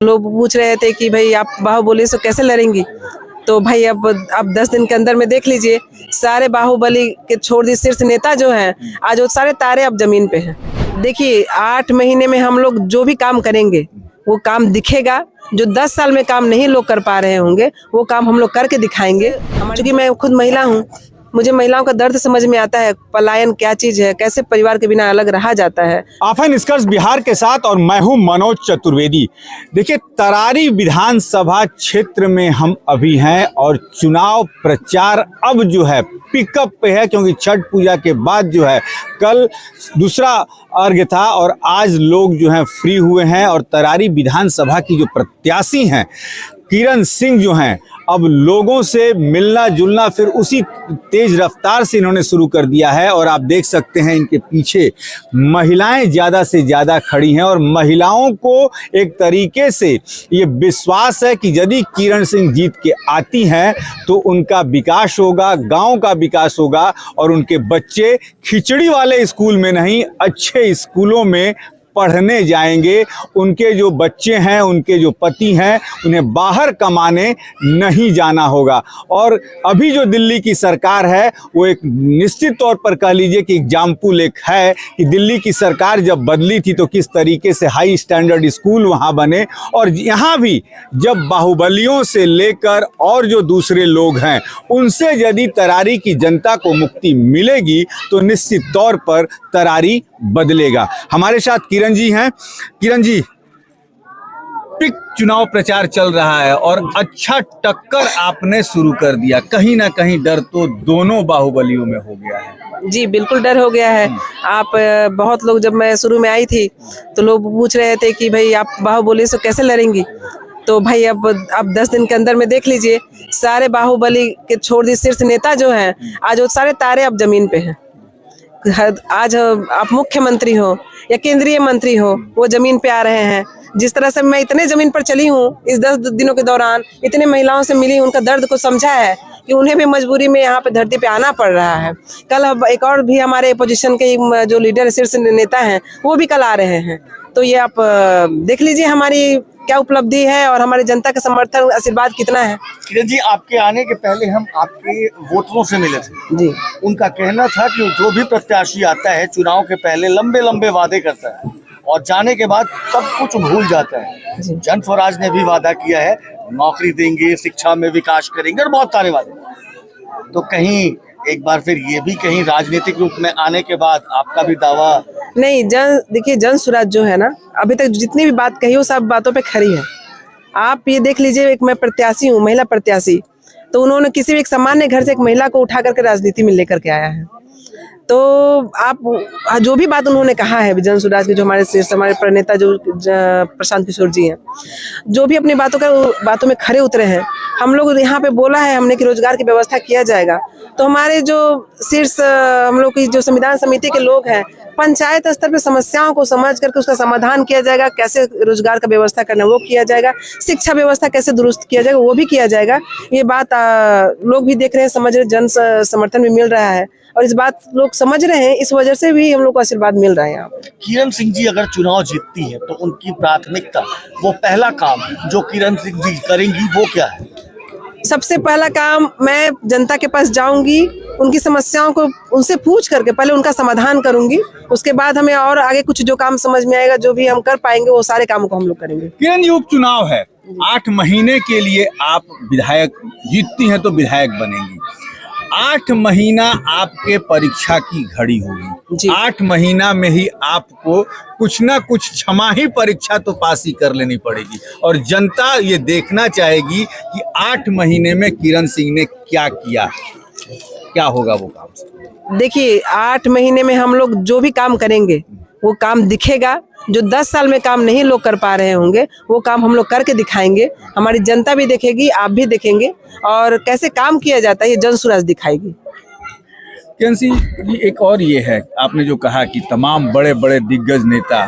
लोग पूछ रहे थे कि भाई आप बाहुबली से कैसे लड़ेंगी। तो भाई अब 10 दिन के अंदर में देख लीजिए, सारे बाहुबली के छोड़ दी शीर्ष नेता जो हैं, आज वो सारे तारे अब जमीन पे हैं। देखिए 8 महीने में हम लोग जो भी काम करेंगे वो काम दिखेगा। जो 10 साल में काम नहीं लोग कर पा रहे होंगे वो काम हम लोग करके दिखाएंगे। क्योंकि मैं खुद महिला हूँ, मुझे महिलाओं का दर्द समझ में आता है, पलायन क्या चीज है, कैसे परिवार के बिना अलग रहा जाता है। आप हैं निष्कर्ष बिहार के साथ और मैं हूं मनोज चतुर्वेदी। देखिए, तरारी विधानसभा क्षेत्र में हम अभी हैं और चुनाव प्रचार अब जो है पिकअप पे है, क्योंकि छठ पूजा के बाद जो है कल दूसरा अर्घ्य था और आज लोग जो हैं फ्री हुए हैं। और तरारी विधानसभा की जो प्रत्याशी हैं किरण सिंह जो हैं, अब लोगों से मिलना जुलना फिर उसी तेज रफ्तार से इन्होंने शुरू कर दिया है। और आप देख सकते हैं इनके पीछे महिलाएं ज़्यादा से ज़्यादा खड़ी हैं और महिलाओं को एक तरीके से ये विश्वास है कि यदि किरण सिंह जीत के आती हैं तो उनका विकास होगा, गांव का विकास होगा और उनके बच्चे खिचड़ी वाले स्कूल में नहीं अच्छे स्कूलों में पढ़ने जाएंगे। उनके जो बच्चे हैं, उनके जो पति हैं, उन्हें बाहर कमाने नहीं जाना होगा। और अभी जो दिल्ली की सरकार है वो एक निश्चित तौर पर कह लीजिए कि एग्जाम्पल एक है कि दिल्ली की सरकार जब बदली थी तो किस तरीके से हाई स्टैंडर्ड स्कूल वहाँ बने। और यहाँ भी जब बाहुबलियों से लेकर और जो दूसरे लोग हैं उनसे यदि तरारी की जनता को मुक्ति मिलेगी तो निश्चित तौर पर तरारी बदलेगा। हमारे साथ किरण जी हैं। किरण जी, पिक चुनाव प्रचार चल रहा है और अच्छा टक्कर आपने शुरू कर दिया। कहीं ना कहीं डर तो दोनों बाहुबलियों में हो गया है। जी बिल्कुल डर हो गया है। आप बहुत लोग, जब मैं शुरू में आई थी तो लोग पूछ रहे थे कि भाई आप बाहुबली से कैसे लड़ेंगी। तो भाई अब 10 दिन के अंदर में देख लीजिए, सारे बाहुबली के छोड़ दी शीर्ष नेता जो हैं, आज वो सारे तारे अब जमीन पे हैं। आज आप मुख्यमंत्री हो या केंद्रीय मंत्री हो, वो जमीन पे आ रहे हैं। जिस तरह से मैं इतने जमीन पर चली हूँ इस 10 दिनों के दौरान, इतने महिलाओं से मिली, उनका दर्द को समझा है कि उन्हें भी मजबूरी में यहाँ पे धरती पे आना पड़ रहा है। कल एक और भी हमारे अपोजिशन के जो लीडर शीर्ष नेता हैं वो भी कल आ रहे हैं। तो ये आप देख लीजिए हमारी क्या उपलब्धि है और हमारी जनता का समर्थन आशीर्वाद कितना है। किरण जी, आपके आने के पहले हम आपके वोटरों से मिले थे जी। उनका कहना था कि जो भी प्रत्याशी आता है चुनाव के पहले लंबे लंबे वादे करता है और जाने के बाद सब कुछ भूल जाता है। जन स्वराज ने भी वादा किया है, नौकरी देंगे, शिक्षा में विकास करेंगे और बहुत सारे वादे। तो कहीं एक बार फिर ये भी कहीं राजनीतिक रूप में आने के बाद आपका भी दावा नहीं। देखिए जन स्वराज जो है ना, अभी तक जितनी भी बात कही वो सब बातों पे खरी है। आप ये देख लीजिए, एक मैं प्रत्याशी हूँ, महिला प्रत्याशी, तो उन्होंने किसी भी एक सामान्य घर से एक महिला को उठा करके राजनीति में लेकर के आया है। तो आप जो भी बात उन्होंने कहा है जन स्वराज के, जो हमारे प्रणेता जो प्रशांत किशोर जी हैं, जो भी अपनी बातों में खरे उतरे हैं। हम लोग यहाँ पे बोला है हमने कि रोजगार की व्यवस्था किया जाएगा। तो हमारे जो शीर्ष हम लोग की जो संविधान समिति के लोग हैं, पंचायत स्तर पे समस्याओं को समझ करके उसका समाधान किया जाएगा। कैसे रोजगार का व्यवस्था करना वो किया जाएगा, शिक्षा व्यवस्था कैसे दुरुस्त किया जाएगा वो भी किया जाएगा। ये बात लोग भी देख रहे हैं, समझ रहे, जन समर्थन भी मिल रहा है और इस बात लोग समझ रहे हैं। इस वजह से भी हम लोग को आशीर्वाद मिल रहा है यहाँ पे। किरण सिंह जी अगर चुनाव जीतती है तो उनकी प्राथमिकता, वो पहला काम जो किरण सिंह जी करेंगी वो क्या है? सबसे पहला काम, मैं जनता के पास जाऊंगी, उनकी समस्याओं को उनसे पूछ करके पहले उनका समाधान करूंगी। उसके बाद हमें और आगे कुछ जो काम समझ में आएगा, जो भी हम कर पाएंगे वो सारे कामों को हम लोग करेंगे। किरण जी, उपचुनाव है, 8 महीने के लिए आप विधायक जीतती हैं तो विधायक बनेंगी। 8 महीना आपके परीक्षा की घड़ी होगी। 8 महीना में ही आपको कुछ ना कुछ छमाही परीक्षा तो पास ही कर लेनी पड़ेगी और जनता ये देखना चाहेगी कि 8 महीने में किरण सिंह ने क्या किया, क्या होगा वो काम। देखिए 8 महीने में हम लोग जो भी काम करेंगे वो काम दिखेगा। जो 10 साल में काम नहीं लोग कर पा रहे होंगे वो काम हम लोग करके दिखाएंगे। हमारी जनता भी देखेगी, आप भी देखेंगे और कैसे काम किया जाता है ये जन स्वराज दिखाएगी। किरण सिंह, एक और ये है, आपने जो कहा कि तमाम बड़े बड़े दिग्गज नेता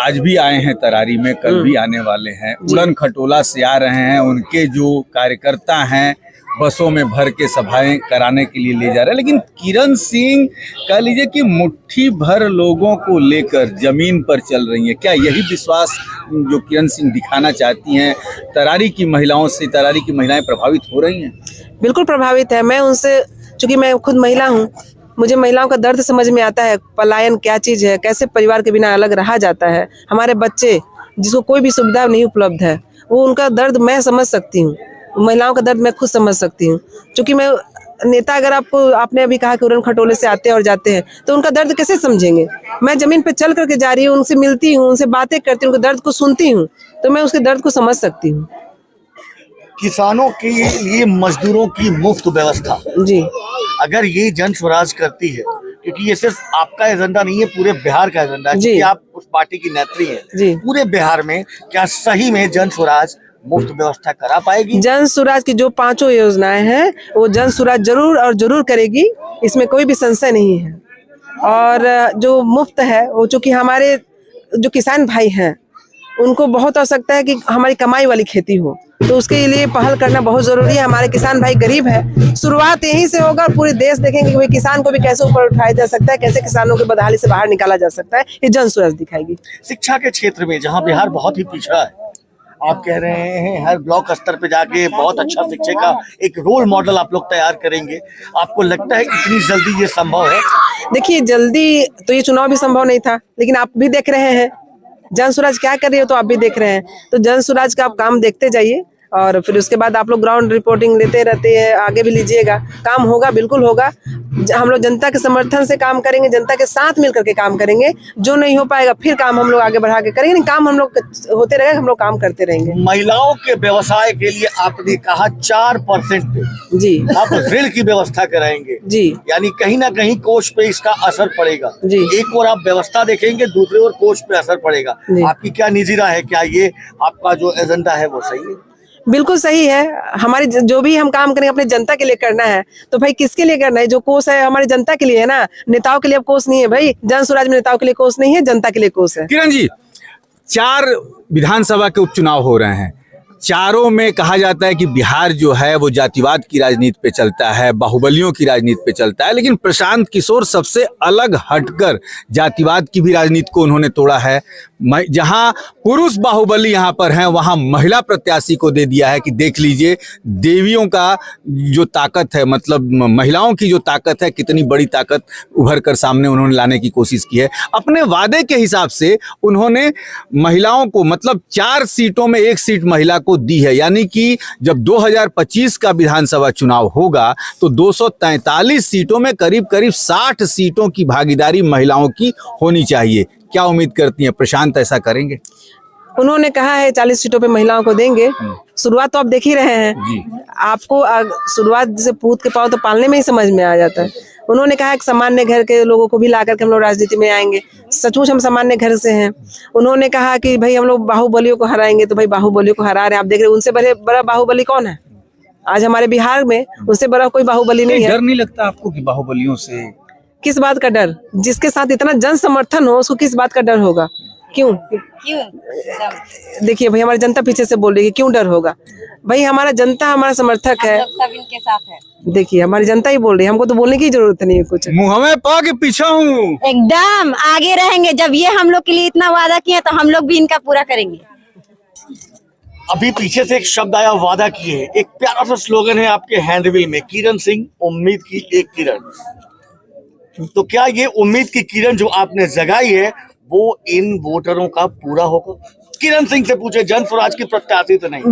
आज भी आए हैं तरारी में, कल भी आने वाले हैं, उड़न खटोला से आ रहे हैं। उनके जो कार्यकर्ता हैं बसों में भर के सभाएं कराने के लिए ले जा रहे हैं, लेकिन किरण सिंह कह लीजिए कि मुट्ठी भर लोगों को लेकर जमीन पर चल रही हैं। क्या यही विश्वास जो किरण सिंह दिखाना चाहती हैं? तरारी की महिलाओं से तरारी की महिलाएं प्रभावित हो रही हैं? बिल्कुल प्रभावित है। मैं उनसे, चूंकि मैं खुद महिला हूँ, मुझे महिलाओं का दर्द समझ में आता है। पलायन क्या चीज़ है, कैसे परिवार के बिना अलग रहा जाता है। हमारे बच्चे जिसको कोई भी सुविधा नहीं उपलब्ध है, वो उनका दर्द मैं समझ सकती हूँ। महिलाओं का दर्द मैं खुद समझ सकती हूँ। क्योंकि मैं नेता, अगर आपने अभी कहा कि उड़न खटोले से आते और जाते हैं, तो उनका दर्द कैसे समझेंगे। मैं जमीन पे चल करके जा रही हूँ, उनसे मिलती हूँ, उनसे बातें करती हूँ, उनके दर्द को सुनती हूँ, तो मैं उसके दर्द को समझ सकती हूँ। किसानों के लिए मजदूरों की मुफ्त व्यवस्था, जी, अगर ये जन स्वराज करती है, क्योंकि ये सिर्फ आपका एजेंडा नहीं है, पूरे बिहार का एजेंडा है, जी। क्योंकि आप उस पार्टी की नेत्री हैं। जी। पूरे बिहार में क्या सही में जन स्वराज मुफ्त व्यवस्था करा पाएगी? जन स्वराज की जो 5 योजनाएं हैं, वो जन स्वराज जरूर और जरूर करेगी, इसमें कोई भी संशय नहीं है। और जो मुफ्त है, वो चूंकि हमारे जो किसान भाई हैं, उनको बहुत आवश्यकता है कि हमारी कमाई वाली खेती हो, तो उसके लिए पहल करना बहुत जरूरी है। हमारे किसान भाई गरीब है, शुरुआत यहीं से होगा और पूरे देश देखेंगे कि भाई किसान को भी कैसे ऊपर उठाया जा सकता है, कैसे किसानों की बदहाली से बाहर निकाला जा सकता है। ये जन स्वराज दिखाएगी। शिक्षा के क्षेत्र में जहाँ बिहार बहुत ही पिछड़ा है, आप कह रहे हैं हर ब्लॉक स्तर पे जाके बहुत अच्छा शिक्षक का एक रोल मॉडल आप लोग तैयार करेंगे। आपको लगता है इतनी जल्दी ये संभव है? देखिए, जल्दी तो ये चुनाव भी संभव नहीं था, लेकिन आप भी देख रहे हैं जन स्वराज क्या कर रही हो, तो आप भी देख रहे हैं। तो जन स्वराज का आप काम देखते जाइए और फिर उसके बाद आप लोग ग्राउंड रिपोर्टिंग लेते रहते हैं, आगे भी लीजिएगा। काम होगा, बिल्कुल होगा। हम लोग जनता के समर्थन से काम करेंगे, जनता के साथ मिलकर के काम करेंगे। जो नहीं हो पाएगा फिर काम हम लोग आगे बढ़ा के करेंगे, नहीं काम हम लोग होते रहेगा, हम लोग काम करते रहेंगे। महिलाओं के व्यवसाय के लिए आपने कहा 4% पे जी, आप ऋण की व्यवस्था कराएंगे। जी, यानी कहीं ना कहीं कोष पे इसका असर पड़ेगा। जी। एक और आप व्यवस्था देखेंगे, दूसरे और कोष पे असर पड़ेगा। जी। आपकी क्या निजी राय है? क्या ये आपका जो एजेंडा है वो सही है? बिल्कुल सही है। हमारी जो भी हम काम करेंगे अपने जनता के लिए करना है, तो भाई किसके लिए करना है? जो कोष है हमारी जनता के लिए है ना, नेताओं के लिए अब कोष नहीं है भाई। जन स्वराज में नेताओं के लिए कोष नहीं है, जनता के लिए कोष है। किरण जी, 4 विधानसभा के उपचुनाव हो रहे हैं। चारों में कहा जाता है कि बिहार जो है वो जातिवाद की राजनीति पे चलता है, बाहुबलियों की राजनीति पे चलता है, लेकिन प्रशांत किशोर सबसे अलग हटकर जातिवाद की भी राजनीति को उन्होंने तोड़ा है। जहां पुरुष बाहुबली यहाँ पर हैं, वहां महिला प्रत्याशी को दे दिया है कि देख लीजिए देवियों का जो ताकत है, मतलब महिलाओं की जो ताकत है, कितनी बड़ी ताकत उभर कर सामने उन्होंने लाने की कोशिश की है। अपने वादे के हिसाब से उन्होंने महिलाओं को, मतलब 4 सीटों में 1 सीट महिला को दी है। यानी कि जब 2025 का विधानसभा चुनाव होगा तो 243 सीटों में करीब करीब 60 सीटों की भागीदारी महिलाओं की होनी चाहिए। क्या उम्मीद करती हैं, प्रशांत ऐसा करेंगे? उन्होंने कहा है 40 सीटों पे महिलाओं को देंगे। शुरुआत तो आप देख ही रहे हैं। आपको शुरुआत से पूत के पाँव तो पालने में ही समझ में आ जाता है। उन्होंने कहा कि सामान्य घर के लोगों को भी ला करके हम लोग राजनीति में आएंगे। सचमुच हम सामान्य घर से हैं। उन्होंने कहा कि भाई हम लोग बाहुबलियों को हराएंगे, तो भाई बाहुबलियों को हरा रहे हैं। आप देख रहे हैं, उनसे बड़ा बाहुबली कौन है आज हमारे बिहार में? उनसे बड़ा कोई बाहुबली नहीं है। डर नहीं लगता आपको कि बाहुबलियों से? किस बात का डर? जिसके साथ इतना जन समर्थन हो, उसको किस बात का डर होगा? क्यों? देखिए भाई, हमारी जनता पीछे से बोल रही है, क्यों डर होगा भाई? हमारा जनता हमारा समर्थक है, सब इनके साथ है। देखिए हमारी जनता ही बोल रही है, हमको तो बोलने की जरूरत नहीं है कुछ। मुंह में पा के पीछे हूँ, एकदम आगे रहेंगे। जब ये हम लोग के लिए इतना वादा किए, तो हम लोग भी इनका पूरा करेंगे। अभी पीछे से एक शब्द आया, वादा किए। एक प्यारा सा स्लोगन है आपके हैंडबिल में, किरण सिंह उम्मीद की एक किरण। तो क्या ये उम्मीद की किरण जो आपने जगाई है वो इन वोटरों का पूरा होगा? किरण सिंह से पूछे, जन स्वराज की प्रत्याशी तो नहीं।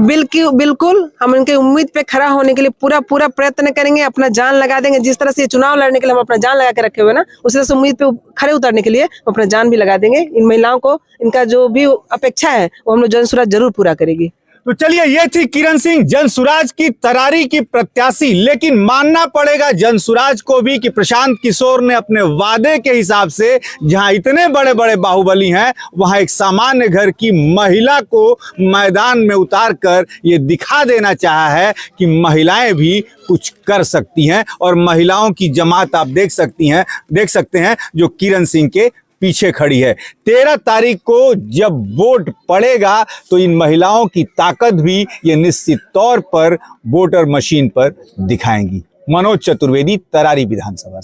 बिल्कुल हम इनके उम्मीद पे खड़ा होने के लिए पूरा प्रयत्न करेंगे, अपना जान लगा देंगे। जिस तरह से चुनाव लड़ने के लिए हम अपना जान लगा के रखे हुए ना, उसी तरह से उम्मीद पे खड़े उतरने के लिए हम अपना जान भी लगा देंगे। इन महिलाओं को इनका जो भी अपेक्षा है वो हम लोग जन स्वराज जरूर पूरा करेगी। तो चलिए, ये थी किरण सिंह, जनसुराज की तरारी की प्रत्याशी। लेकिन मानना पड़ेगा जनसुराज को भी कि प्रशांत किशोर ने अपने वादे के हिसाब से, जहां इतने बड़े बड़े बाहुबली हैं, वहां एक सामान्य घर की महिला को मैदान में उतार कर ये दिखा देना चाहा है कि महिलाएं भी कुछ कर सकती हैं। और महिलाओं की जमात आप देख सकते हैं जो किरण सिंह के पीछे खड़ी है। 13 तारीख को जब वोट पड़ेगा तो इन महिलाओं की ताकत भी ये निश्चित तौर पर वोटर मशीन पर दिखाएंगी। मनोज चतुर्वेदी, तरारी विधानसभा से।